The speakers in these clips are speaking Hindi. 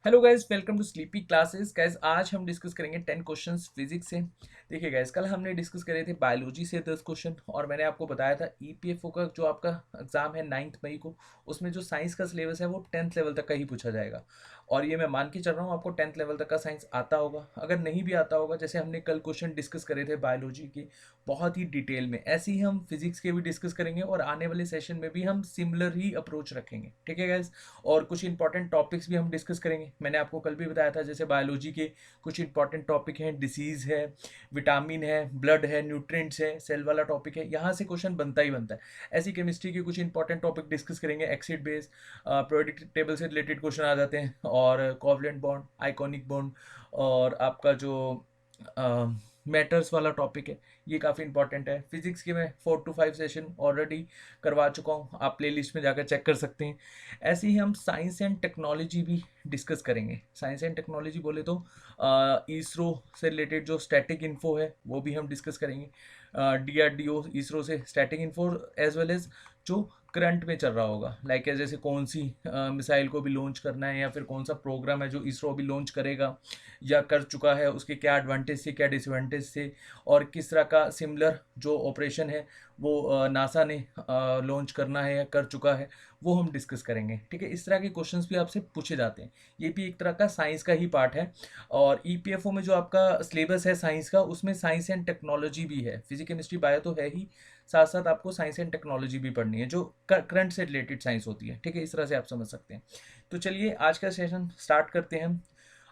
Hello guys, welcome to sleepy classes. Guys आज हम डिस्कस करेंगे 10 क्वेश्चंस फिजिक्स से। देखिए गाइस, कल हमने डिस्कस करे थे बायोलॉजी से 10 क्वेश्चन और मैंने आपको बताया था ईपीएफओ का जो आपका एग्जाम है 9 मई को, उसमें जो साइंस का सिलेबस है वो 10th लेवल तक का ही पूछा जाएगा। और ये मैं मान के चल रहा हूँ आपको 10th लेवल तक का साइंस आता होगा। अगर नहीं भी आता होगा, जैसे हमने कल क्वेश्चन डिस्कस करे थे बायोलॉजी के बहुत ही डिटेल में, ऐसे ही हम फिजिक्स के भी डिस्कस करेंगे और आने वाले सेशन में भी हम सिमिलर ही अप्रोच रखेंगे। ठीक है गाइस, और कुछ इंपॉर्टेंट टॉपिक्स भी हम डिस्कस करेंगे। मैंने आपको कल भी बताया था, जैसे बायोलॉजी के कुछ इंपॉर्टेंट टॉपिक हैं, डिसीज है, विटामिन है, ब्लड है, न्यूट्रिएंट्स है, सेल वाला टॉपिक है, यहाँ से क्वेश्चन बनता ही बनता है। ऐसी केमिस्ट्री के कुछ इंपॉर्टेंट टॉपिक डिस्कस करेंगे, एक्सिड बेस प्रोडक्ट टेबल से रिलेटेड क्वेश्चन आ जाते हैं, और कोवलेंट बॉन्ड, आइकॉनिक बॉन्ड, और आपका जो मैटर्स वाला टॉपिक है, ये काफ़ी इंपॉर्टेंट है। फिजिक्स के मैं 4 to 5 सेशन ऑलरेडी करवा चुका हूँ, आप प्लेलिस्ट में जाकर चेक कर सकते हैं। ऐसे ही हम साइंस एंड टेक्नोलॉजी भी डिस्कस करेंगे। साइंस एंड टेक्नोलॉजी बोले तो इसरो से रिलेटेड जो स्टैटिक इन्फो है वो भी हम डिस्कस करेंगे। डीआरडीओ इसरो से static info as well as जो करंट में चल रहा होगा, लाइक जैसे कौन सी मिसाइल को भी लॉन्च करना है, या फिर कौन सा प्रोग्राम है जो इसरो अभी लॉन्च करेगा या कर चुका है, उसके क्या एडवांटेज से क्या डिसएडवांटेज से, और किस तरह का सिमिलर जो ऑपरेशन है वो नासा ने लॉन्च करना है या कर चुका है, वो हम डिस्कस करेंगे। ठीक है, इस तरह के क्वेश्चंस भी आपसे पूछे जाते हैं। ये भी एक तरह का साइंस का ही पार्ट है। और ईपीएफओ में जो आपका सिलेबस है साइंस का, उसमें साइंस एंड टेक्नोलॉजी भी है। फिजिक्स केमिस्ट्री बायो तो है ही, साथ साथ आपको साइंस एंड टेक्नोलॉजी भी पढ़नी है जो करंट से रिलेटेड साइंस होती है। ठीक है, इस तरह से आप समझ सकते हैं। तो चलिए आज का सेशन स्टार्ट करते हैं।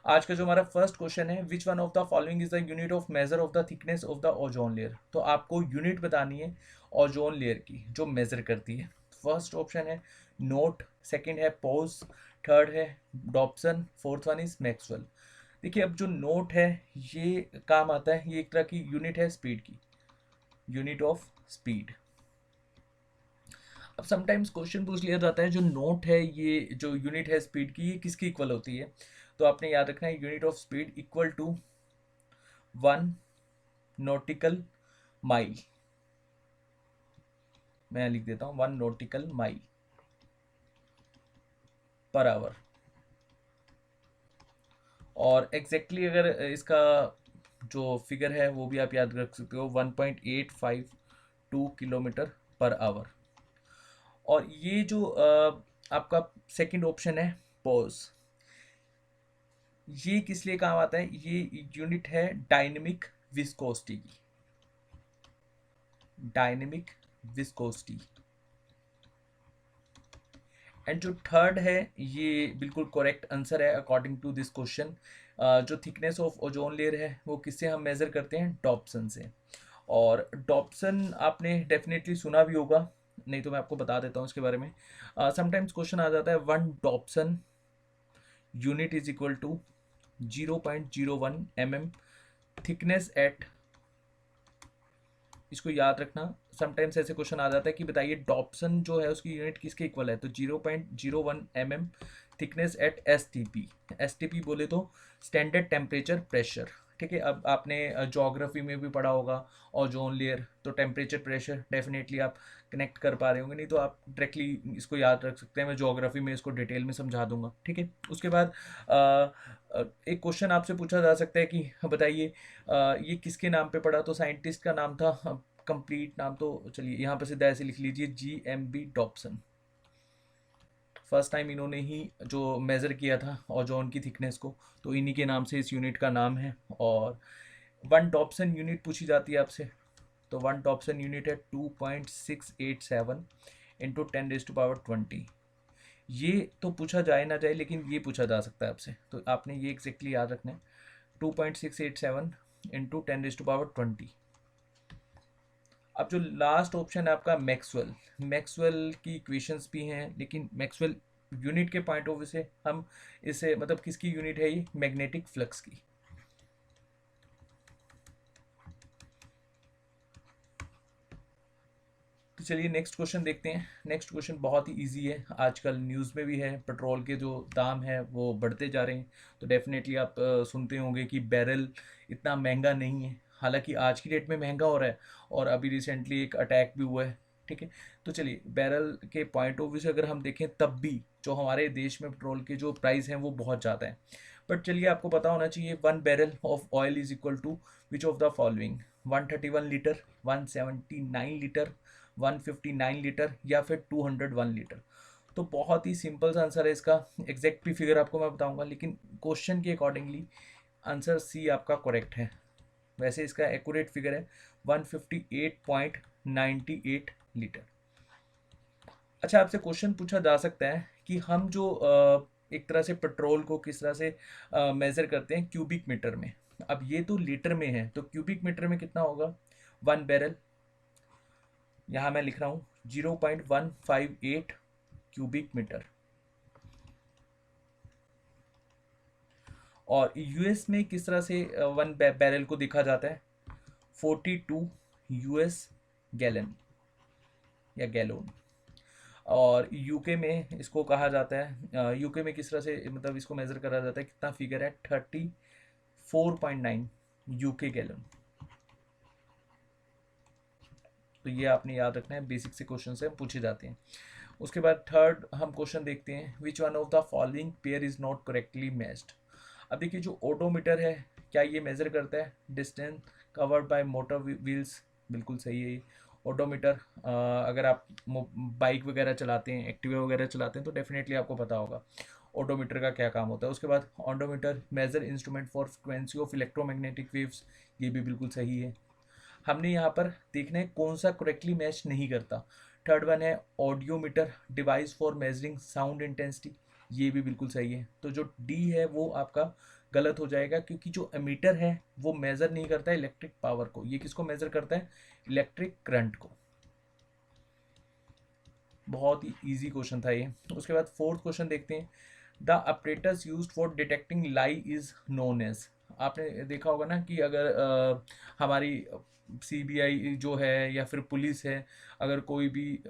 आज का जो हमारा फर्स्ट क्वेश्चन है, which one of the following is the unit of measure of the thickness of the ozone layer. तो आपको यूनिट बतानी है ओजोन लेयर की जो मेजर करती है। फर्स्ट ऑप्शन है नोट, सेकंड है पोज, थर्ड है Dobson, fourth one is Maxwell. देखिए, अब जो नोट है ये काम आता है, ये एक तरह की यूनिट है स्पीड की, यूनिट ऑफ स्पीड। अब समटाइम्स क्वेश्चन पूछ लिया जाता है जो नोट है, ये जो यूनिट है स्पीड की, ये किसकी इक्वल होती है। तो आपने याद रखना है unit of speed equal to 1 nautical mile. मैं लिख देता हूँ 1 नॉटिकल माइल पर आवर। और एग्जैक्टली अगर इसका जो फिगर है वो भी आप याद रख सकते हो, 1.852 किलोमीटर पर आवर। और ये जो आपका सेकंड ऑप्शन है पॉज, ये किस लिए काम आता है, ये यूनिट है डायनेमिक विस्कोसिटी की, डायनेमिक विस्कोसिटी। एंड जो थर्ड है ये बिल्कुल करेक्ट आंसर है अकॉर्डिंग टू दिस क्वेश्चन। जो थिकनेस ऑफ ओजोन लेयर है वो किससे हम मेजर करते हैं, डॉप्सन से। और डॉप्सन आपने डेफिनेटली सुना भी होगा, नहीं तो मैं आपको बता देता हूँ इसके बारे में। समटाइम्स क्वेश्चन आ जाता है 1 Dobson unit is equal to 0.01 mm thickness at, इसको याद रखना। समटाइम्स ऐसे क्वेश्चन आ जाता है कि बताइए डॉप्सन जो है उसकी यूनिट किसके इक्वल है, तो 0.01 mm thickness at S T P बोले तो स्टैंडर्ड टेम्परेचर प्रेशर। ठीक है, अब आपने ज्योग्राफी में भी पढ़ा होगा ओजोन लेयर, तो टेम्परेचर प्रेशर डेफिनेटली आप कनेक्ट कर पा रहे होंगे, नहीं तो आप डायरेक्टली इसको याद रख सकते हैं। मैं ज्योग्राफी में इसको डिटेल में समझा दूंगा। ठीक है, उसके बाद एक क्वेश्चन आपसे पूछा जा सकता है कि बताइए ये किसके नाम पे पड़ा, तो साइंटिस्ट का नाम था, कंप्लीट नाम तो चलिए यहाँ पे सीधा ऐसे लिख लीजिए, GMB डॉप्सन। फर्स्ट टाइम इन्होंने ही जो मेज़र किया था ओजोन की थिकनेस को, तो इन्हीं के नाम से इस यूनिट का नाम है। और 1 डॉप्सन यूनिट पूछी जाती है आपसे, तो 1 डॉप्सन यूनिट है 2.687 इंटू 10⁻20। ये तो पूछा जाए ना जाए, लेकिन ये पूछा जा सकता है आपसे, तो आपने ये एग्जैक्टली याद रखना है, 2.687 इंटू 10⁻20। अब जो लास्ट ऑप्शन है आपका मैक्सवेल, मैक्सवेल की इक्वेशंस भी हैं, लेकिन मैक्सवेल यूनिट के पॉइंट ऑफ व्यू से हम इसे, मतलब किसकी यूनिट है ये, मैग्नेटिक फ्लक्स की। तो चलिए नेक्स्ट क्वेश्चन देखते हैं। नेक्स्ट क्वेश्चन बहुत ही इजी है, आजकल न्यूज़ में भी है, पेट्रोल के जो दाम है वो बढ़ते जा रहे हैं। तो डेफिनेटली आप सुनते होंगे कि बैरल इतना महंगा नहीं है, हालांकि आज की डेट में महंगा हो रहा है। और अभी रिसेंटली एक अटैक भी हुआ है ठीक है। तो चलिए बैरल के पॉइंट ऑफ व्यू से अगर हम देखें तब भी जो हमारे देश में पेट्रोल के जो प्राइस हैं वो बहुत ज़्यादा है। बट चलिए आपको पता होना चाहिए 1 barrel of oil is equal to which of the following, 131 litre, 179 litre, 159 litre या फिर 201 लीटर। तो बहुत ही सिंपल सा आंसर है इसका। एग्जैक्ट भी फिगर आपको मैं बताऊंगा, लेकिन क्वेश्चन के अकॉर्डिंगली आंसर सी आपका करेक्ट है। वैसे इसका एक्यूरेट फिगर है 158.98 लीटर। अच्छा, आपसे क्वेश्चन पूछा जा सकता है कि हम जो एक तरह से पेट्रोल को किस तरह से मेज़र करते हैं क्यूबिक मीटर में। अब ये तो लीटर में है, तो क्यूबिक मीटर में कितना होगा? 1 बैरल, यहाँ मैं लिख रहा हूँ 0.158 क्यूबिक मीटर। और यूएस में किस तरह से 1 बैरल को देखा जाता है? 42 यूएस गैलन या गैलोन। और यूके में इसको कहा जाता है, यूके में किस तरह से मतलब इसको मेजर करा जाता है, कितना फिगर है? 34.9 यूके गैलन। तो ये आपने याद रखना है, बेसिक से क्वेश्चन से पूछे जाते हैं। उसके बाद थर्ड हम क्वेश्चन देखते हैं, which one of the following pair is not correctly matched. अब देखिए जो ओडोमीटर है, क्या ये मेजर करता है distance covered by motor wheels? बिल्कुल सही है ये। ओडोमीटर, अगर आप बाइक वगैरह चलाते हैं, एक्टिवा वगैरह चलाते हैं, तो डेफिनेटली आपको पता होगा ओडोमीटर का क्या काम होता है। उसके बाद odometer measure instrument for frequency of electromagnetic waves, ये भी बिल्कुल सही है। हमने यहाँ पर देखना है कौन सा करेक्टली मैच नहीं करता। थर्ड वन है audiometer device for measuring sound intensity, ये भी बिल्कुल सही है। तो जो डी है वो आपका गलत हो जाएगा, क्योंकि जो एमीटर है वो मेजर नहीं करता है इलेक्ट्रिक पावर को, ये किसको मेजर करता है? इलेक्ट्रिक करंट को। बहुत ही इजी क्वेश्चन था ये। उसके बाद फोर्थ क्वेश्चन देखते हैं, the apparatus used for detecting lie is known as. आपने देखा होगा ना कि अगर हमारी सीबीआई जो है या फिर पुलिस है, अगर कोई भी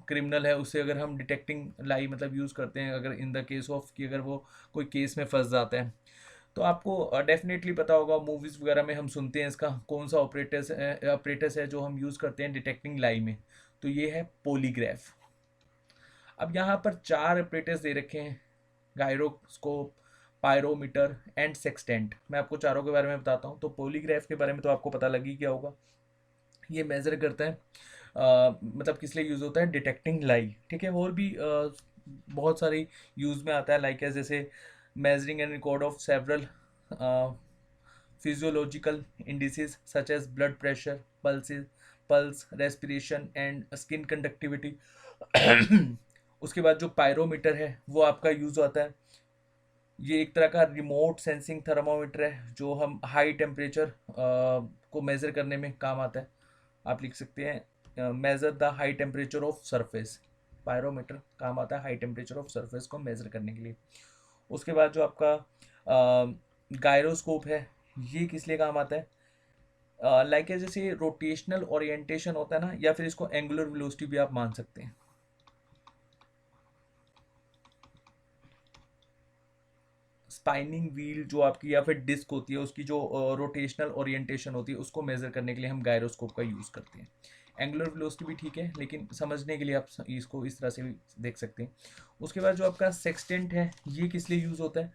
क्रिमिनल है उसे अगर हम डिटेक्टिंग लाई मतलब यूज़ करते हैं, अगर इन द केस ऑफ कि अगर वो कोई केस में फंस जाता है, तो आपको डेफिनेटली पता होगा मूवीज़ वगैरह में हम सुनते हैं इसका कौन सा ऑपरेटस है जो हम यूज़ करते हैं डिटेक्टिंग लाई में। तो ये है पॉलीग्राफ। अब यहाँ पर 4 ऑपरेटर्स दे रखे हैं, गायरोस्कोप, पायरोमीटर एंड सेक्सटेंट। मैं आपको चारों के बारे में बताता हूँ। तो पॉलीग्राफ के बारे में तो आपको पता लग ही गया होगा, ये मेजर करता है मतलब किस लिए यूज़ होता है? डिटेक्टिंग लाई। ठीक है। और भी बहुत सारी यूज़ में आता है, लाइक जैसे measuring and record of several physiological indices such as blood pressure, pulse, respiration and skin conductivity. उसके बाद जो पायरोमीटर है वो आपका यूज़ होता है, ये एक तरह का रिमोट सेंसिंग थर्मामीटर है जो हम हाई टेम्परेचर को मेज़र करने में काम आता है। आप लिख सकते हैं measure the high temperature of surface. Pyrometer काम आता है हाई टेम्परेचर ऑफ सरफेस को मेज़र करने के लिए। उसके बाद जो आपका गायरोस्कोप है, ये किस लिए काम आता है? लाइक जैसे रोटेशनल ओरिएंटेशन होता है ना, या फिर इसको एंगुलर वेलोसिटी भी आप मान सकते हैं। स्पाइनिंग व्हील जो आपकी या फिर डिस्क होती है, उसकी जो रोटेशनल ओरिएंटेशन होती है, उसको मेजर करने के लिए हम गायरोस्कोप का यूज़ करते हैं। एंगुलर वेलोसिटी भी ठीक है, लेकिन समझने के लिए आप इसको इस तरह से भी देख सकते हैं। उसके बाद जो आपका सेक्सटेंट है, ये किस लिए यूज़ होता है?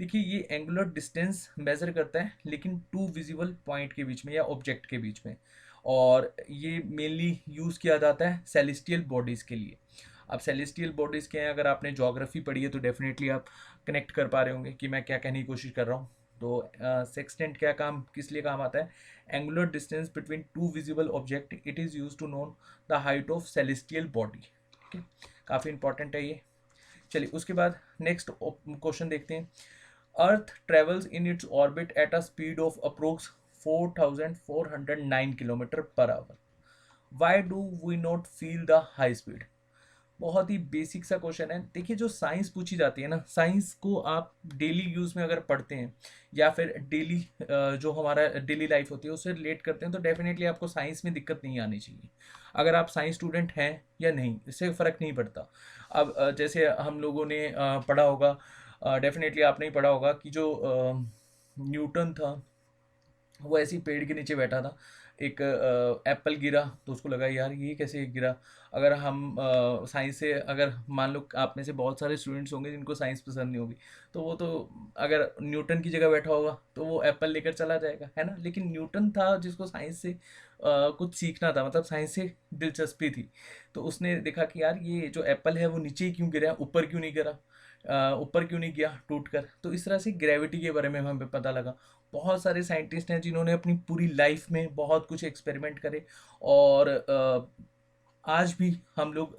देखिए ये एंगुलर डिस्टेंस मेज़र करता है, लेकिन टू विजिबल पॉइंट के बीच में या ऑब्जेक्ट के बीच में। और ये मेनली यूज़ किया जाता है सेलेस्टियल बॉडीज़ के लिए। अब सेलेस्टियल बॉडीज़ के हैं, अगर आपने ज्योग्राफी पढ़ी है तो डेफिनेटली आप कनेक्ट कर पा रहे होंगे कि मैं क्या कहने की कोशिश कर रहा हूँ। तो सेक्सटेंट क्या काम किस लिए काम आता है? Angular distance between two visible object, it is use to known the height of celestial body. ठीक है, काफ़ी इंपॉर्टेंट है ये। चलिए उसके बाद नेक्स्ट क्वेश्चन देखते हैं। Earth travels in its orbit at a speed of approx 4409 kilometre per hour. Why do we not feel the high speed? बहुत ही बेसिक सा क्वेश्चन है। देखिए जो साइंस पूछी जाती है ना, साइंस को आप डेली यूज़ में अगर पढ़ते हैं या फिर डेली जो हमारा डेली लाइफ होती है उससे रिलेट करते हैं, तो डेफिनेटली आपको साइंस में दिक्कत नहीं आनी चाहिए। अगर आप साइंस स्टूडेंट हैं या नहीं, इससे फ़र्क नहीं पड़ता। अब जैसे हम लोगों ने पढ़ा होगा, डेफिनेटली आपने ही पढ़ा होगा कि जो न्यूटन था वो ऐसे ही पेड़ के नीचे बैठा था, एक एप्पल गिरा तो उसको लगा यार ये कैसे गिरा। अगर हम साइंस से, अगर मान लो आप में से बहुत सारे स्टूडेंट्स होंगे जिनको साइंस पसंद नहीं होगी, तो वो तो अगर न्यूटन की जगह बैठा होगा तो वो एप्पल लेकर चला जाएगा, है ना। लेकिन न्यूटन था जिसको साइंस से कुछ सीखना था, मतलब साइंस से दिलचस्पी थी। तो उसने देखा कि यार ये जो एप्पल है वो नीचे ही क्यों गिरा, ऊपर क्यों नहीं गिरा, ऊपर क्यों नहीं गया टूट कर। तो इस तरह से ग्रेविटी के बारे में हमें पता लगा। बहुत सारे साइंटिस्ट हैं जिन्होंने अपनी पूरी लाइफ में बहुत कुछ एक्सपेरिमेंट करे, और आज भी हम लोग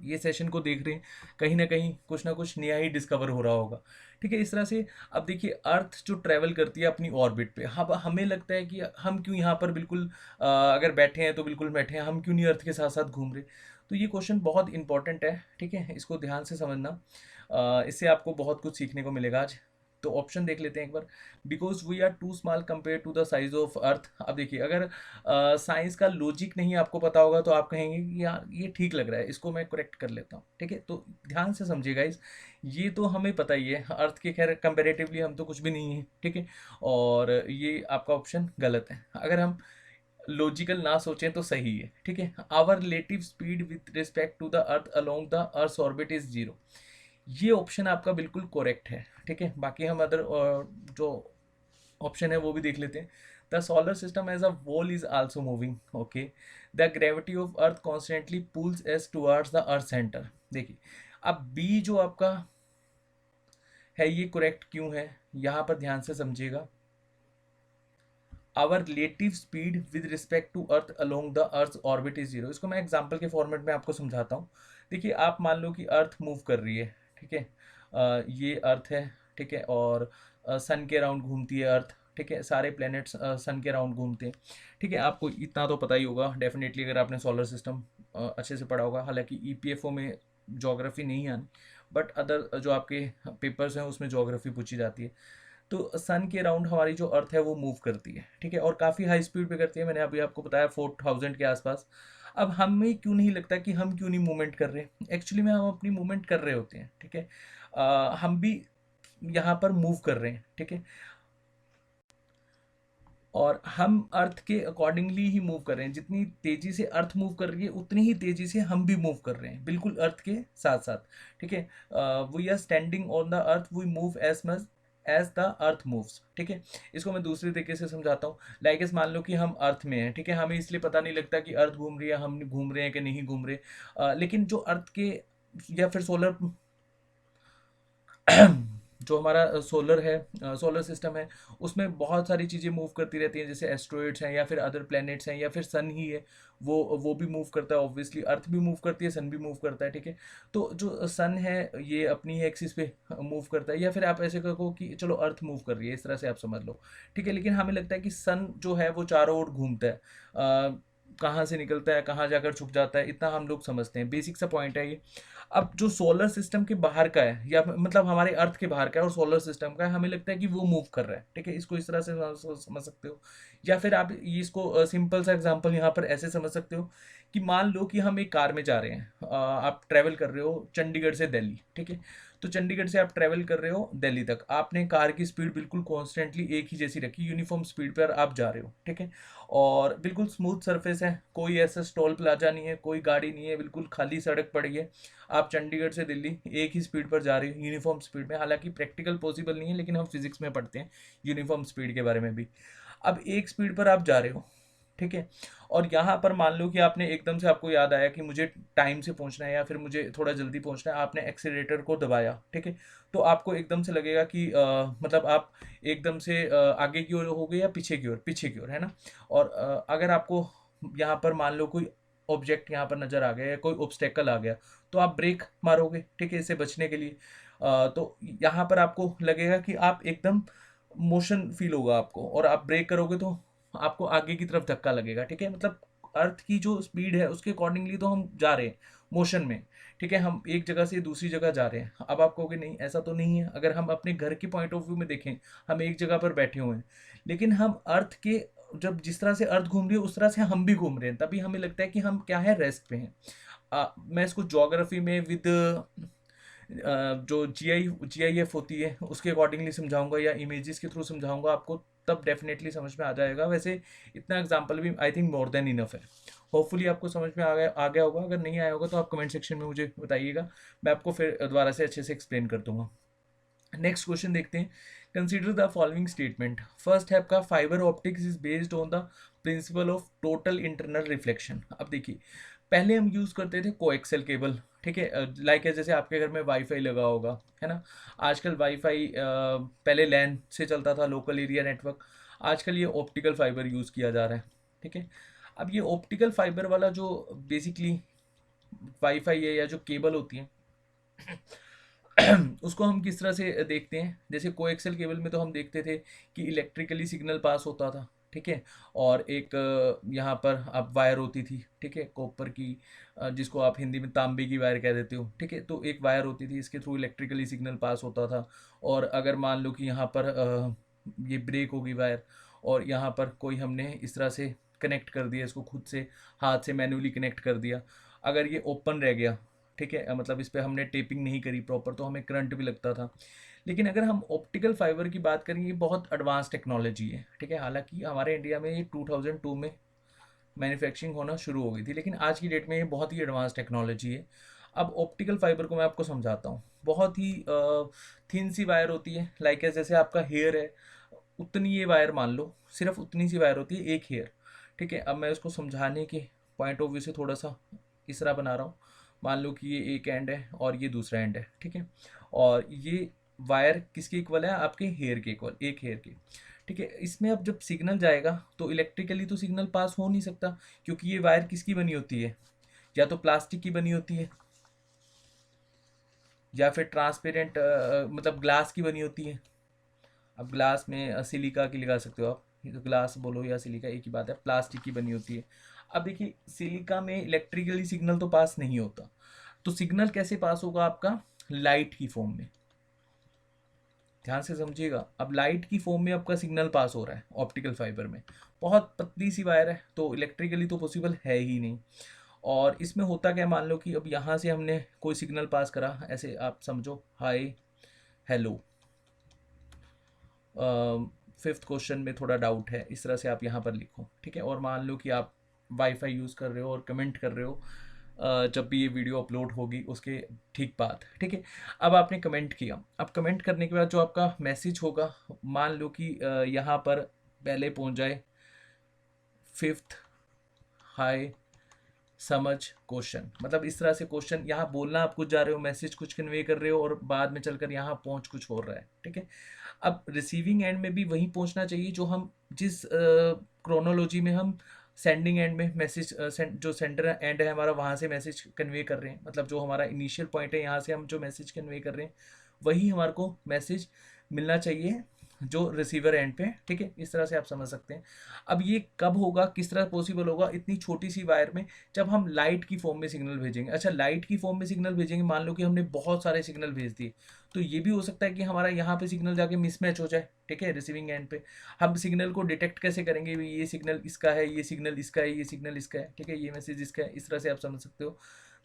ये सेशन को देख रहे हैं, कहीं ना कुछ नया ही डिस्कवर हो रहा होगा। ठीक है, इस तरह से अब देखिए अर्थ जो ट्रैवल करती है अपनी ऑर्बिट पे, अब हमें लगता है कि हम क्यों यहाँ पर बिल्कुल अगर बैठे हैं तो बिल्कुल बैठे हैं, हम क्यों नहीं अर्थ के साथ साथ घूम रहे। तो ये क्वेश्चन बहुत इंपॉर्टेंट है, ठीक है, इसको ध्यान से समझना। इससे आपको बहुत कुछ सीखने को मिलेगा आज। तो ऑप्शन देख लेते हैं एक बार। Because we are too small compare to the size of earth. अब देखिए अगर साइंस का लॉजिक नहीं आपको पता होगा तो आप कहेंगे कि यार ये ठीक लग रहा है, इसको मैं करेक्ट कर लेता हूँ। ठीक है, तो ध्यान से समझिएगा इस, ये तो हमें पता ही है अर्थ के खैर कंपेरेटिवली हम तो कुछ भी नहीं है। ठीक है, और ये आपका ऑप्शन गलत है। अगर हम लॉजिकल ना सोचें तो सही है। ठीक है, our relative speed with respect to the earth along the earth orbit is zero. ये ऑप्शन आपका बिल्कुल करेक्ट है। ठीक है, बाकी हम अदर जो ऑप्शन है वो भी देख लेते हैं। The solar system as a whole is also moving. Okay, the gravity of earth constantly pulls us towards the earth centre. देखिए अब बी जो आपका है ये करेक्ट क्यों है, यहाँ पर ध्यान से समझिएगा। Our relative speed with respect to earth along the earth orbit is zero. इसको मैं एग्जाम्पल के फॉर्मेट में आपको समझाता हूँ। देखिए आप मान लो कि अर्थ मूव कर रही है, ठीक है, ये अर्थ है, ठीक है, और सन के अराउंड घूमती है अर्थ। ठीक है, सारे प्लैनेट्स सन के अराउंड घूमते हैं। ठीक है, आपको इतना तो पता ही होगा डेफिनेटली अगर आपने सोलर सिस्टम अच्छे से पढ़ा होगा। हालांकि ईपीएफओ में ज्योग्राफी नहीं आनी, बट अदर जो आपके पेपर्स हैं उसमें ज्योग्राफी पूछी जाती है। तो सन के अराउंड हमारी जो अर्थ है वो मूव करती है। ठीक है, और काफ़ी हाई स्पीड पे करती है, मैंने अभी आपको बताया 4000 के आसपास। अब हमें क्यों नहीं लगता कि हम क्यों नहीं मूवमेंट कर रहे, एक्चुअली में हम अपनी मूवमेंट कर रहे होते हैं। ठीक है, हम भी यहाँ पर मूव कर रहे हैं। ठीक है, और हम अर्थ के अकॉर्डिंगली ही मूव कर रहे हैं, जितनी तेजी से अर्थ मूव कर रही है उतनी ही तेजी से हम भी मूव कर रहे हैं, बिल्कुल अर्थ के साथ साथ। ठीक है, we are standing on the earth, we move as much as the earth moves. ठीक है, इसको मैं दूसरे तरीके से समझाता हूँ। लाइक मान लो कि हम अर्थ में हैं, ठीक है, हमें इसलिए पता नहीं लगता कि अर्थ घूम रही है, हम घूम रहे हैं कि नहीं घूम रहे। लेकिन जो अर्थ के या फिर सोलर जो हमारा सोलर है, सोलर सिस्टम है, उसमें बहुत सारी चीज़ें मूव करती रहती हैं, जैसे एस्ट्रॉइड्स हैं या फिर अदर प्लैनेट्स हैं या फिर सन ही है, वो भी मूव करता है। ऑब्वियसली अर्थ भी मूव करती है, सन भी मूव करता है। ठीक है, तो जो सन है ये अपनी एक्सिस पे मूव करता है, या फिर आप ऐसे कहो कि चलो अर्थ मूव कर रही है, इस तरह से आप समझ लो। ठीक है, लेकिन हमें लगता है कि सन जो है वो चारों ओर घूमता है, कहाँ से निकलता है कहाँ जाकर छुप जाता है, इतना हम लोग समझते हैं। बेसिक सा पॉइंट है ये। अब जो सोलर सिस्टम के बाहर का है, या मतलब हमारे अर्थ के बाहर का है और सोलर सिस्टम का है, हमें लगता है कि वो मूव कर रहा है। ठीक है, इसको इस तरह से समझ सकते हो। या फिर आप ये इसको सिंपल सा एग्जांपल यहाँ पर ऐसे समझ सकते हो कि मान लो कि हम एक कार में जा रहे हैं, आप ट्रैवल कर रहे हो चंडीगढ़ से दिल्ली। ठीक है, तो चंडीगढ़ से आप ट्रैवल कर रहे हो दिल्ली तक, आपने कार की स्पीड बिल्कुल कॉन्स्टेंटली एक ही जैसी रखी, यूनिफॉर्म स्पीड पर आप जा रहे हो। ठीक है, और बिल्कुल स्मूथ सरफेस है, कोई ऐसा स्टॉल प्लाजा नहीं है, कोई गाड़ी नहीं है, बिल्कुल खाली सड़क पड़ी है। आप चंडीगढ़ से दिल्ली एक ही स्पीड पर जा रहे हो यूनिफॉर्म स्पीड में। हालांकि प्रैक्टिकल पॉसिबल नहीं है, लेकिन हम फिजिक्स में पढ़ते हैं यूनिफॉर्म स्पीड के बारे में भी। अब एक स्पीड पर आप जा रहे हो, ठीक है, और यहाँ पर मान लो कि आपने एकदम से, आपको याद आया कि मुझे टाइम से पहुँचना है या फिर मुझे थोड़ा जल्दी पहुँचना है, आपने एक्सीलरेटर को दबाया। ठीक है, तो आपको एकदम से लगेगा कि मतलब आप एकदम से आगे की ओर हो गए या पीछे की ओर, है ना। और अगर आपको यहाँ पर मान लो कोई ऑब्जेक्ट यहाँ पर नज़र आ गया या कोई ऑब्स्टेकल आ गया, तो आप ब्रेक मारोगे। ठीक है, इससे बचने के लिए। तो यहाँ पर आपको लगेगा कि आप एकदम मोशन फील होगा आपको, और आप ब्रेक करोगे तो आपको आगे की तरफ धक्का लगेगा। ठीक है, मतलब अर्थ की जो स्पीड है उसके अकॉर्डिंगली तो हम जा रहे हैं मोशन में। ठीक है, हम एक जगह से दूसरी जगह जा रहे हैं। अब आप कहोगे नहीं ऐसा तो नहीं है, अगर हम अपने घर के पॉइंट ऑफ व्यू में देखें, हम एक जगह पर बैठे हुए हैं, लेकिन हम अर्थ के, जब जिस तरह से अर्थ घूम रही है उस तरह से हम भी घूम रहे हैं, तभी हमें लगता है कि हम क्या है, रेस्ट पे हैं। मैं इसको ज्योग्राफी में विद जो GIF होती है उसके अकॉर्डिंगली समझाऊंगा या इमेजेस के थ्रू समझाऊंगा आपको, तब डेफिनेटली समझ में आ जाएगा। वैसे इतना एग्जाम्पल भी I think more than enough है। होपफुली आपको समझ में आ गया होगा। अगर नहीं आया होगा तो आप कमेंट सेक्शन में मुझे बताइएगा, मैं आपको फिर दोबारा से अच्छे से एक्सप्लेन कर दूंगा। नेक्स्ट क्वेश्चन देखते हैं। Consider the following statement. First है आपका fibre optics is based on the principle of total internal reflection. अब देखिए, पहले हम यूज़ करते थे कोएक्सियल केबल, ठीक है, लाइक जैसे आपके घर में वाईफाई लगा होगा, है ना। आजकल वाईफाई पहले लैन से चलता था, लोकल एरिया नेटवर्क, आजकल ये ऑप्टिकल फाइबर यूज़ किया जा रहा है, ठीक है। अब ये ऑप्टिकल फाइबर वाला जो बेसिकली वाईफाई है या जो केबल होती है उसको हम किस तरह से देखते हैं। जैसे कोएक्सियल केबल में तो हम देखते थे कि इलेक्ट्रिकली सिग्नल पास होता था, ठीक है, और एक यहाँ पर आप वायर होती थी, ठीक है, कॉपर की, जिसको आप हिंदी में तांबे की वायर कह देते हो, ठीक है। तो एक वायर होती थी, इसके थ्रू इलेक्ट्रिकली सिग्नल पास होता था। और अगर मान लो कि यहाँ पर ये ब्रेक होगी वायर, और यहाँ पर कोई हमने इस तरह से कनेक्ट कर दिया, इसको खुद से हाथ से मैन्युअली कनेक्ट कर दिया, अगर ये ओपन रह गया, ठीक है, मतलब इस पर हमने टेपिंग नहीं करी प्रॉपर, तो हमें करंट भी लगता था। लेकिन अगर हम ऑप्टिकल फाइबर की बात करें, ये बहुत एडवांस टेक्नोलॉजी है, ठीक है। हालांकि हमारे इंडिया में ये 2002 में मैन्युफैक्चरिंग होना शुरू हो गई थी, लेकिन आज की डेट में ये बहुत ही एडवांस टेक्नोलॉजी है। अब ऑप्टिकल फाइबर को मैं आपको समझाता हूँ। बहुत ही थिन सी वायर होती है, लाइक जैसे आपका हेयर है, उतनी ये वायर मान लो, सिर्फ उतनी सी वायर होती है, एक हेयर, ठीक है। अब मैं इसको समझाने के पॉइंट ऑफ व्यू से थोड़ा सा इस तरह बना रहा हूँ। मान लो कि ये एक एंड है और ये दूसरा एंड है, ठीक है, और ये वायर किसके इक्वल है, आपके हेयर के इक्वल, एक हेयर के, ठीक है। इसमें अब जब सिग्नल जाएगा तो इलेक्ट्रिकली तो सिग्नल पास हो नहीं सकता, क्योंकि ये वायर किसकी बनी होती है, या तो प्लास्टिक की बनी होती है, या फिर ट्रांसपेरेंट मतलब ग्लास की बनी होती है। अब ग्लास में सिलिका की लगा सकते हो आप, ये तो ग्लास बोलो या सिलिका एक ही बात है, प्लास्टिक की बनी होती है। अब देखिए, सिलिका में इलेक्ट्रिकली सिग्नल तो पास नहीं होता, तो सिग्नल कैसे पास होगा आपका, लाइट की फॉर्म में। ध्यान से समझिएगा, अब लाइट की फॉर्म में आपका सिग्नल पास हो रहा है ऑप्टिकल फाइबर में। बहुत पतली सी वायर है, तो इलेक्ट्रिकली तो पॉसिबल है ही नहीं। और इसमें होता क्या, मान लो कि अब यहाँ से हमने कोई सिग्नल पास करा, ऐसे आप समझो हाय हेलो। फिफ्थ क्वेश्चन में थोड़ा डाउट है, इस तरह से आप यहाँ पर लिखो, ठीक है। और मान लो कि आप वाईफाई यूज़ कर रहे हो और कमेंट कर रहे हो जब भी ये वीडियो अपलोड होगी उसके ठीक बाद, ठीक है। अब आपने कमेंट किया, अब कमेंट करने के बाद जो आपका मैसेज होगा, मान लो कि यहाँ पर पहले पहुँच जाए फिफ्थ हाय समझ क्वेश्चन, मतलब इस तरह से क्वेश्चन यहाँ बोलना आप कुछ जा रहे हो, मैसेज कुछ कन्वे कर रहे हो, और बाद में चलकर यहाँ पहुँच कुछ हो रहा है, ठीक है। अब रिसीविंग एंड में भी वही पहुँचना चाहिए जो हम जिस क्रोनोलॉजी में हम सेंडिंग एंड में मैसेज जो सेंडर एंड है हमारा, वहाँ से मैसेज कन्वे कर रहे हैं, मतलब जो हमारा इनिशियल पॉइंट है, यहाँ से हम जो मैसेज कन्वे कर रहे हैं वही हमारे को मैसेज मिलना चाहिए जो रिसीवर एंड पे, ठीक है। इस तरह से आप समझ सकते हैं। अब ये कब होगा, किस तरह पॉसिबल होगा, इतनी छोटी सी वायर में, जब हम लाइट की फॉर्म में सिग्नल भेजेंगे। अच्छा, लाइट की फॉर्म में सिग्नल भेजेंगे, मान लो कि हमने बहुत सारे सिग्नल भेज दिए, तो ये भी हो सकता है कि हमारा यहाँ पे सिग्नल जाके मिसमैच हो जाए, ठीक है, रिसीविंग एंड पे। हम सिग्नल को डिटेक्ट कैसे करेंगे, ये सिग्नल इसका है, ये सिग्नल इसका है, ये सिग्नल इसका है, ठीक है, ये मैसेज इसका है, इस तरह से आप समझ सकते हो।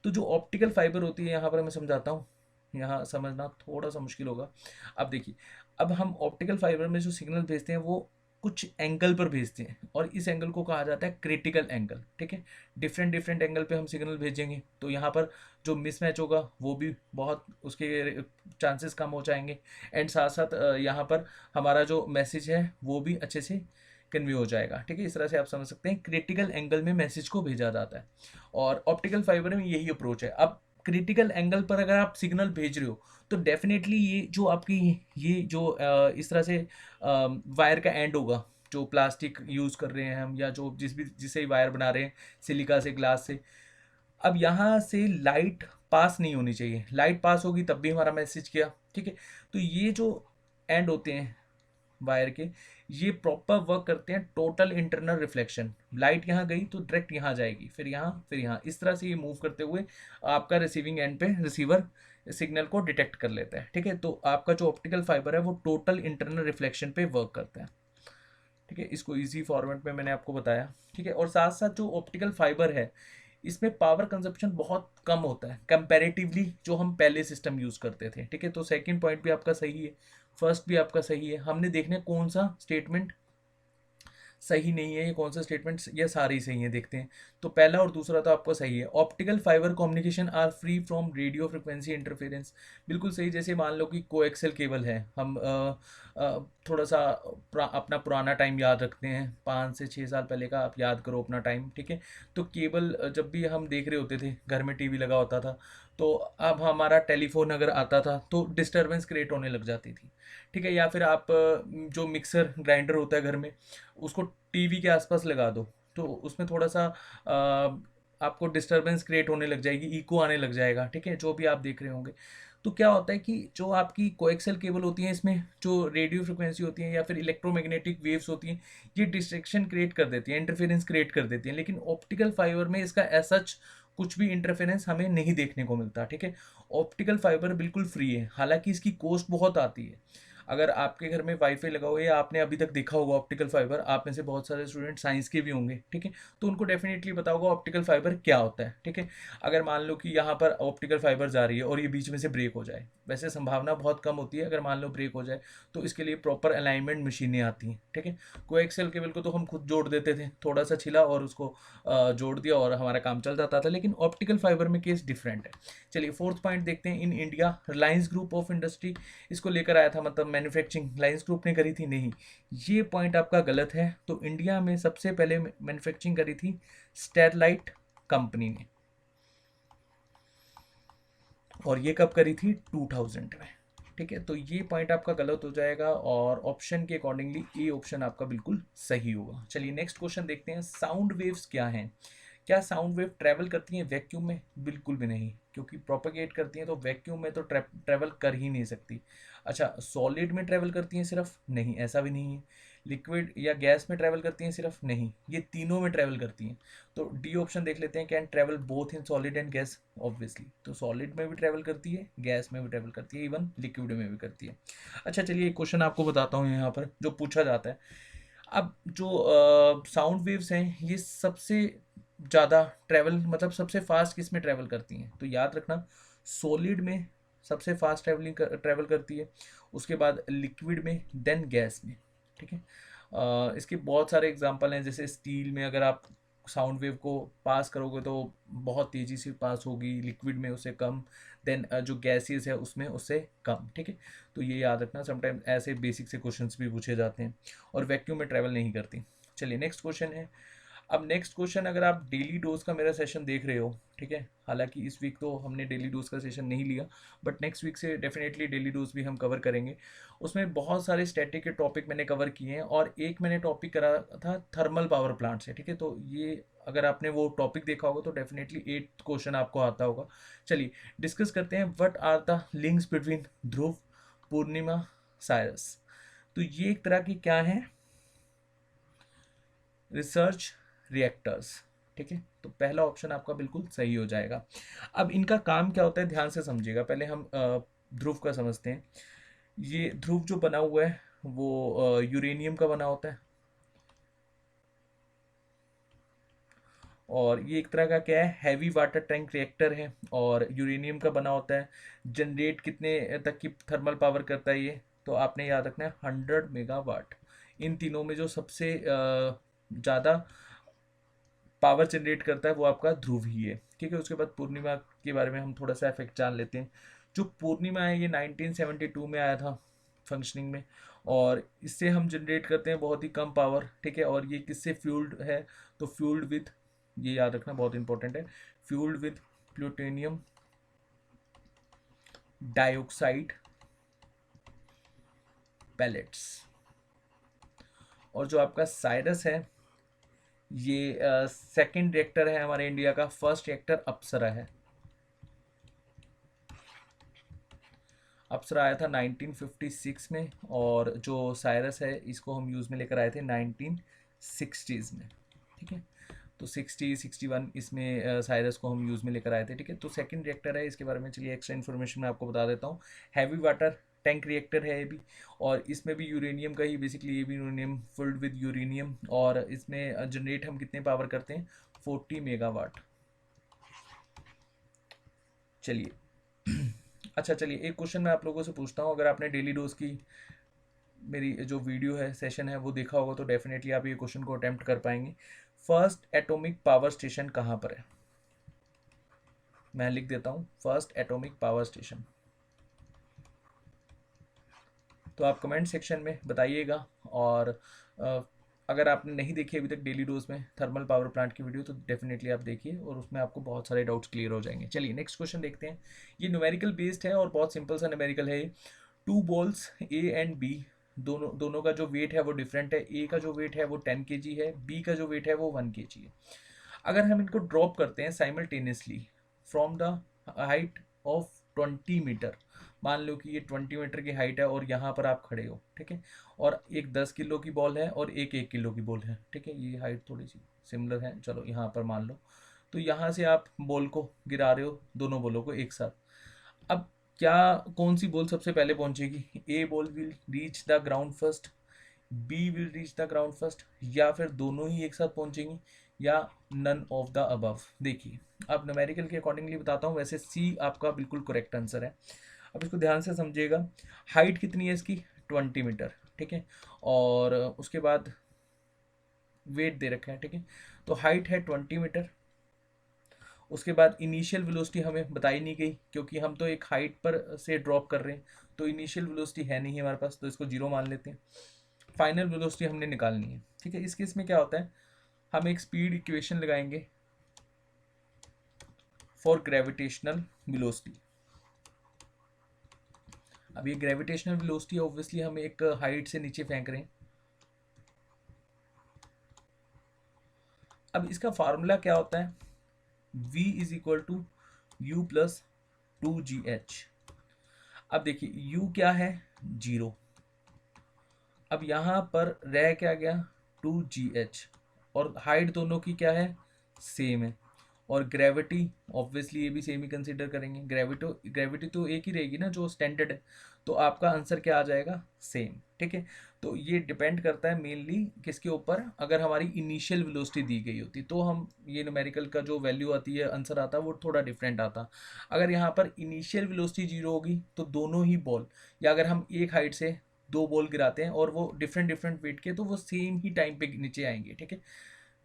तो जो ऑप्टिकल फाइबर होती है, यहाँ पर मैं समझाता हूँ, यहाँ समझना थोड़ा सा मुश्किल होगा। अब देखिए, अब हम ऑप्टिकल फाइबर में जो सिग्नल भेजते हैं वो कुछ एंगल पर भेजते हैं, और इस एंगल को कहा जाता है क्रिटिकल एंगल, ठीक है। डिफरेंट डिफरेंट एंगल पे हम सिग्नल भेजेंगे, तो यहाँ पर जो मिसमैच होगा वो भी बहुत, उसके चांसेस कम हो जाएंगे, एंड साथ साथ यहाँ पर हमारा जो मैसेज है वो भी अच्छे से कन्वे हो जाएगा, ठीक है। इस तरह से आप समझ सकते हैं क्रिटिकल एंगल में मैसेज को भेजा जाता है, और ऑप्टिकल फाइबर में यही अप्रोच है। अब क्रिटिकल एंगल पर अगर आप सिग्नल भेज रहे हो, तो डेफिनेटली ये जो आपकी ये जो इस तरह से वायर का एंड होगा, जो प्लास्टिक यूज़ कर रहे हैं हम, या जो जिसे वायर बना रहे हैं सिलिका से, ग्लास से, अब यहाँ से लाइट पास नहीं होनी चाहिए। लाइट पास होगी तब भी हमारा मैसेज किया, ठीक है। तो ये जो एंड होते हैं वायर के, ये प्रॉपर वर्क करते हैं टोटल इंटरनल रिफ्लेक्शन। लाइट यहाँ गई तो डायरेक्ट यहाँ जाएगी, फिर यहाँ, फिर यहाँ, इस तरह से ये मूव करते हुए आपका रिसीविंग एंड पे रिसीवर सिग्नल को डिटेक्ट कर लेता है, ठीक है। तो आपका जो ऑप्टिकल फाइबर है वो टोटल इंटरनल रिफ्लेक्शन पे वर्क करता है, ठीक है। इसको इजी फॉर्मेट में मैंने आपको बताया, ठीक है। और साथ साथ जो ऑप्टिकल फाइबर है, इसमें पावर कंजप्शन बहुत कम होता है कंपैरेटिवली जो हम पहले सिस्टम यूज़ करते थे, ठीक है। तो सेकंड पॉइंट भी आपका सही है, फर्स्ट भी आपका सही है। हमने देखना है कौन सा स्टेटमेंट सही नहीं है, ये कौन सा स्टेटमेंट, ये सारे ही सही हैं, देखते हैं। तो पहला और दूसरा तो आपको सही है। Optical fibre communication are free from radio frequency interference, बिल्कुल सही। जैसे मान लो कि कोएक्सियल केबल है, हम थोड़ा सा अपना पुराना टाइम याद रखते हैं, 5 से 6 साल पहले का आप याद करो अपना टाइम, ठीक है। तो केबल जब भी हम देख रहे होते थे, घर में टीवी लगा होता था, तो अब हमारा टेलीफोन अगर आता था तो डिस्टरबेंस क्रिएट होने लग जाती थी, ठीक है। या फिर आप जो मिक्सर ग्राइंडर होता है घर में, उसको टीवी के आसपास लगा दो, तो उसमें थोड़ा सा आपको डिस्टरबेंस क्रिएट होने लग जाएगी, इको आने लग जाएगा, ठीक है, जो भी आप देख रहे होंगे। तो क्या होता है कि जो आपकी कोएक्सियल केबल होती हैं, इसमें जो रेडियो फ्रिक्वेंसी होती है या फिर इलेक्ट्रोमैग्नेटिक वेव्स होती हैं, ये डिस्ट्रैक्शन क्रिएट कर देती हैं, इंटरफेरेंस क्रिएट कर देती हैं। लेकिन ऑप्टिकल फाइबर में इसका ऐसा कुछ भी इंटरफेरेंस हमें नहीं देखने को मिलता, ठीक है। ऑप्टिकल फाइबर बिल्कुल फ्री है, हालांकि इसकी कॉस्ट बहुत आती है। अगर आपके घर में वाईफाई लगा हुआ है या आपने अभी तक देखा होगा ऑप्टिकल फाइबर, आप में से बहुत सारे स्टूडेंट साइंस के भी होंगे, ठीक है, तो उनको डेफिनेटली पता होगा ऑप्टिकल फाइबर क्या होता है, ठीक है। अगर मान लो कि यहाँ पर ऑप्टिकल फाइबर जा रही है और ये बीच में से ब्रेक हो जाए, वैसे संभावना बहुत कम होती है, अगर मान लो ब्रेक हो जाए तो इसके लिए प्रॉपर अलाइनमेंट मशीनें आती हैं, ठीक है। कोएक्सियल केबल को तो हम खुद जोड़ देते थे, थोड़ा सा छिला और उसको जोड़ दिया और हमारा काम चल जाता था, लेकिन ऑप्टिकल फाइबर में केस डिफरेंट है। चलिए फोर्थ पॉइंट देखते हैं। In India Reliance group of industry इसको लेकर आया था, मतलब मैन्युफैक्चरिंग रिलायंस ग्रुप ने करी थी, नहीं, ये पॉइंट आपका गलत है। तो इंडिया में सबसे पहले मैन्युफैक्चरिंग करी थी स्टेरलाइट कंपनी ने, और ये कब करी थी, 2000 में, ठीक है। तो ये पॉइंट आपका गलत हो जाएगा और ऑप्शन के अकॉर्डिंगली ए ऑप्शन आपका बिल्कुल सही होगा। चलिए नेक्स्ट क्वेश्चन देखते हैं। साउंड वेव्स क्या हैं? क्या साउंड वेव ट्रैवल करती हैं वैक्यूम में? बिल्कुल भी नहीं, क्योंकि प्रोपेगेट करती हैं तो वैक्यूम में तो ट्रैवल कर ही नहीं सकती। अच्छा, सॉलिड में ट्रैवल करती हैं सिर्फ? नहीं, ऐसा भी नहीं है। लिक्विड या गैस में ट्रैवल करती हैं सिर्फ? नहीं, ये तीनों में ट्रैवल करती हैं। तो डी ऑप्शन देख लेते हैं, can travel both in solid and gas, obviously. तो सॉलिड में भी ट्रैवल करती है, गैस में भी ट्रैवल करती है, इवन लिक्विड में भी करती है। अच्छा चलिए एक क्वेश्चन आपको बताता हूँ यहाँ पर जो पूछा जाता है। अब जो साउंड वेव्स हैं, ये सबसे ज़्यादा ट्रैवल, मतलब सबसे फास्ट किस में ट्रैवल करती हैं? तो याद रखना, सॉलिड में सबसे फास्ट ट्रैवल करती है, उसके बाद लिक्विड में, देन गैस में, ठीक है। इसके बहुत सारे एग्जांपल हैं, जैसे स्टील में अगर आप साउंड वेव को पास करोगे तो बहुत तेज़ी से पास होगी, लिक्विड में उससे कम, देन जो गैसेस है उसमें उससे कम, ठीक है। तो ये याद रखना, समटाइम ऐसे बेसिक से क्वेश्चंस भी पूछे जाते हैं, और वैक्यूम में ट्रैवल नहीं करती। चलिए नेक्स्ट क्वेश्चन है। अब नेक्स्ट क्वेश्चन, अगर आप डेली डोज का मेरा सेशन देख रहे हो, ठीक है, हालांकि इस वीक तो हमने डेली डोज का सेशन नहीं लिया, बट नेक्स्ट वीक से डेफिनेटली डेली डोज भी हम कवर करेंगे। उसमें बहुत सारे स्टैटिक के टॉपिक मैंने कवर किए हैं, और एक मैंने टॉपिक करा था थर्मल पावर प्लांट से, ठीक है। तो ये अगर आपने वो टॉपिक देखा होगा तो डेफिनेटली 8 क्वेश्चन आपको आता होगा। चलिए डिस्कस करते हैं। What are the links between Dhruva, Purnima, Cirus? तो ये एक तरह की क्या है, रिसर्च रिएक्टर्स, ठीक है। तो पहला ऑप्शन आपका बिल्कुल सही हो जाएगा। अब इनका काम क्या होता है, ध्यान से समझिएगा। पहले हम ध्रुव का समझते हैं। ये ध्रुव जो बना हुआ है वो यूरेनियम का बना होता है, और ये एक तरह का क्या है, हैवी वाटर टैंक रिएक्टर है, और यूरेनियम का बना होता है। जनरेट कितने तक की थर्मल पावर करता है ये? तो आपने याद रखना है 100 मेगावाट। इन तीनों में जो सबसे ज़्यादा पावर जनरेट करता है वो आपका ध्रुव ही है, ठीक है। उसके बाद पूर्णिमा के बारे में हम थोड़ा सा इफेक्ट जान लेते हैं। जो पूर्णिमा है ये 1972 में आया था फंक्शनिंग में, और इससे हम जनरेट करते हैं बहुत ही कम पावर, ठीक है। और ये किससे फ्यूल्ड है? तो फ्यूल्ड विथ, ये याद रखना बहुत इंपॉर्टेंट है, fuelled with plutonium dioxide pellets. और जो आपका साइरस है, ये सेकंड रिएक्टर है हमारे इंडिया का, फर्स्ट रिएक्टर अप्सरा है। अप्सरा आया था 1956 में, और जो साइरस है इसको हम यूज़ में लेकर आए थे 1960s में, ठीक है। तो 60 61 इसमें साइरस को हम यूज़ में लेकर आए थे, ठीक है। तो सेकंड रिएक्टर है, इसके बारे में चलिए एक्स्ट्रा इन्फॉर्मेशन मैं आपको बता देता हूँ। हैवी वाटर टैंक रिएक्टर है ये भी, और इसमें भी यूरेनियम का ही, बेसिकली ये भी यूरेनियम फिल्ड विद यूरेनियम, और इसमें जनरेट हम कितने पावर करते हैं, 40 मेगावाट, चलिए अच्छा चलिए एक क्वेश्चन मैं आप लोगों से पूछता हूँ। अगर आपने डेली डोज की मेरी जो वीडियो है सेशन है वो देखा होगा तो डेफिनेटली आप ये क्वेश्चन को अटेम्प्ट कर पाएंगे। फर्स्ट एटॉमिक पावर स्टेशन कहाँ पर है? मैं लिख देता हूँ, फर्स्ट एटॉमिक पावर स्टेशन। तो आप कमेंट सेक्शन में बताइएगा। और अगर आपने नहीं देखी अभी तक डेली डोज में थर्मल पावर प्लांट की वीडियो तो डेफिनेटली आप देखिए और उसमें आपको बहुत सारे डाउट्स क्लियर हो जाएंगे। चलिए नेक्स्ट क्वेश्चन देखते हैं। ये न्यूमेरिकल बेस्ड है और बहुत सिंपल सा न्यूमेरिकल है। Two balls A and B, दोनों दोनों का जो वेट है वो डिफरेंट है। ए का जो वेट है वो 10 kg है, बी का जो वेट है वो 1 kg है। अगर हम इनको ड्रॉप करते हैं simultaneously from the height of 20 metre, मान लो कि ये 20 मीटर की हाइट है और यहाँ पर आप खड़े हो, ठीक है, और एक 10 किलो की बॉल है और एक 1 किलो की बॉल है, ठीक है, ये हाइट थोड़ी सी सिमिलर है, चलो यहाँ पर मान लो। तो यहाँ से आप बॉल को गिरा रहे हो, दोनों बॉलों को एक साथ। अब क्या कौन सी बॉल सबसे पहले पहुंचेगी? A ball will reach the ground first, B will reach the ground first, या फिर दोनों ही एक साथ पहुंचेंगी, या नन ऑफ द अबव। देखिए अब न्यूमेरिकल के अकॉर्डिंगली बताता हूँ, वैसे सी आपका बिल्कुल करेक्ट आंसर है। अब इसको ध्यान से समझिएगा। हाइट कितनी है इसकी? 20 मीटर, ठीक है, और उसके बाद वेट दे रखा है, ठीक है, तो हाइट है 20 मीटर। उसके बाद इनिशियल वेलोसिटी हमें बताई नहीं गई क्योंकि हम तो एक हाइट पर से ड्रॉप कर रहे हैं, तो इनिशियल वेलोसिटी है नहीं हमारे पास, तो इसको जीरो मान लेते हैं। फाइनल वेलोसिटी हमने निकालनी है, ठीक है। इस केस में क्या होता है, हम एक स्पीड इक्वेशन लगाएंगे फॉर ग्रेविटेशनल वेलोसिटी। अब ये ग्रेविटेशनल वेलोसिटी ऑब्वियसली हम एक हाइट से नीचे फेंक रहे हैं। अब इसका फार्मूला क्या होता है? v is equal to u plus 2gh। अब देखिए u क्या है? 0। अब यहाँ पर रह क्या गया? 2gh, और हाइट दोनों की क्या है? सेम है। और ग्रेविटी ऑब्वियसली ये भी सेम ही कंसीडर करेंगे, ग्रेविटी तो एक ही रहेगी ना जो स्टैंडर्ड है, तो आपका आंसर क्या आ जाएगा? सेम, ठीक है। तो ये डिपेंड करता है मेनली किसके ऊपर? अगर हमारी इनिशियल वेलोसिटी दी गई होती तो हम ये न्यूमेरिकल का जो वैल्यू आती है, आंसर आता है, वो थोड़ा डिफरेंट आता। अगर यहाँ पर इनिशियल वेलोसिटी 0 होगी तो दोनों ही बॉल, या अगर हम एक हाइट से दो बॉल गिराते हैं और वो डिफरेंट डिफरेंट वेट के, तो वो सेम ही टाइम पे नीचे आएंगे, ठीक है।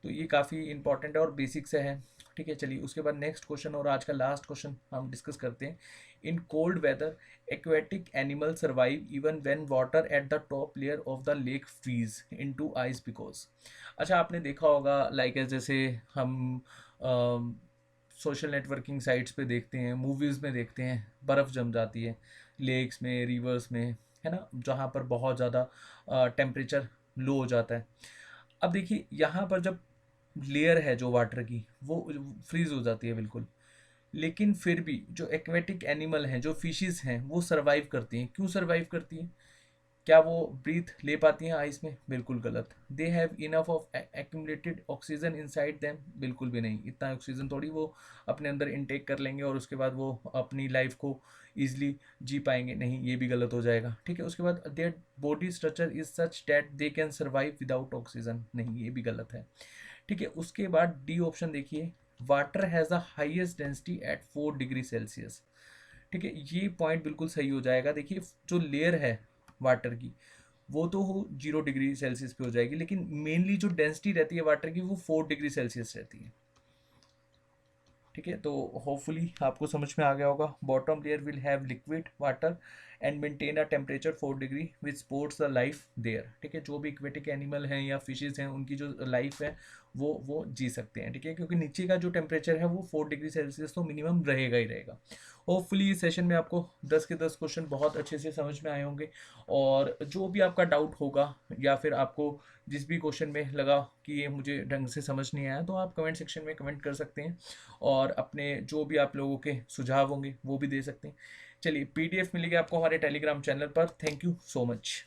तो ये काफ़ी इंपॉर्टेंट है और बेसिक से है, ठीक है। चलिए उसके बाद नेक्स्ट क्वेश्चन और आज का लास्ट क्वेश्चन हम डिस्कस करते हैं। In cold weather aquatic animal survive even when water at the top layer of the lake freeze into ice because. अच्छा आपने देखा होगा लाइक जैसे हम सोशल नेटवर्किंग साइट्स पे देखते हैं, मूवीज़ में देखते हैं, बर्फ़ जम जाती है लेक्स में, रिवर्स में, है ना, जहाँ पर बहुत ज़्यादा टेम्परेचर लो हो जाता है। अब देखिए यहाँ पर जब लेयर है जो वाटर की वो फ्रीज हो जाती है बिल्कुल, लेकिन फिर भी जो एक्वेटिक एनिमल हैं, जो फिशेस हैं, वो सरवाइव करती हैं। क्यों सरवाइव करती हैं? क्या वो ब्रीथ ले पाती हैं आइस में? बिल्कुल गलत। They have enough of accumulated oxygen inside them? बिल्कुल भी नहीं। इतना ऑक्सीजन थोड़ी वो अपने अंदर इनटेक कर लेंगे और उसके बाद वो अपनी लाइफ को ईजिली जी पाएंगे, नहीं, ये भी गलत हो जाएगा, ठीक है। उसके बाद their body structure is such that they can survive without oxygen, नहीं, ये भी गलत है, ठीक है। उसके बाद डी ऑप्शन देखिए, water has the highest density at 4 degree Celsius, ठीक है, ये पॉइंट बिल्कुल सही हो जाएगा। देखिए जो लेयर है वाटर की वो तो हो 0 डिग्री सेल्सियस पे हो जाएगी, लेकिन मेनली जो डेंसिटी रहती है वाटर की वो 4 डिग्री सेल्सियस रहती है, ठीक है। तो होपफुली आपको समझ में आ गया होगा। Bottom layer will have liquid water and maintain a temperature 4 degree which supports the life there, ठीक है। जो भी एक्वेटिक एनिमल हैं या फिशेज हैं उनकी जो लाइफ है वो जी सकते हैं, ठीक है, क्योंकि नीचे का जो टेम्परेचर है वो 4 डिग्री सेल्सियस तो मिनिमम रहेगा ही रहेगा। होपफुली इस सेशन में आपको 10 के 10 क्वेश्चन बहुत अच्छे से समझ में आए होंगे, और जो भी आपका डाउट होगा या फिर आपको जिस भी क्वेश्चन में लगा कि ये मुझे ढंग से समझ नहीं आया, तो आप कमेंट सेक्शन में कमेंट कर सकते हैं और अपने जो भी आप लोगों के सुझाव होंगे वो भी दे सकते हैं। चलिए पीडीएफ मिलेगी आपको हमारे टेलीग्राम चैनल पर। Thank you so much.